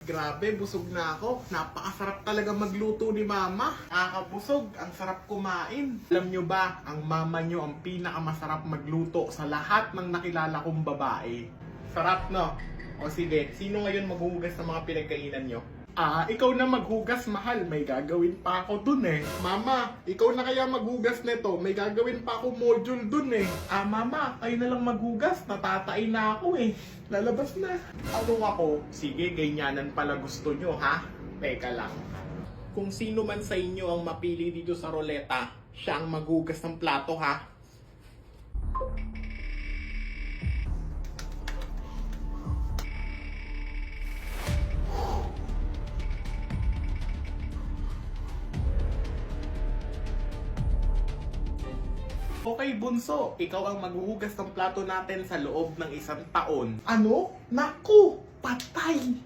Grabe, busog na ako. Napakasarap talaga magluto ni mama. Nakakabusog, ang sarap kumain. Alam nyo ba, ang mama nyo ang pinakamasarap magluto sa lahat ng nakilala kong babae. Sarap, no? O sige, sino ngayon maghuhugas ng mga pinagkainan nyo? Ikaw na maghugas, mahal. May gagawin pa ako dun eh. Mama, ikaw na kaya maghugas nito. May gagawin pa ako module dun eh. Mama, kayo na lang maghugas. Natatain na ako eh. Lalabas na. Ano ako? Sige, ganyanan pala gusto nyo, ha? Teka lang. Kung sino man sa inyo ang mapili dito sa roleta, siya ang maghugas ng plato, ha? Okay, Bunso, ikaw ang maghuhugas ng plato natin sa loob ng 1 taon. Ano? Naku! Patay!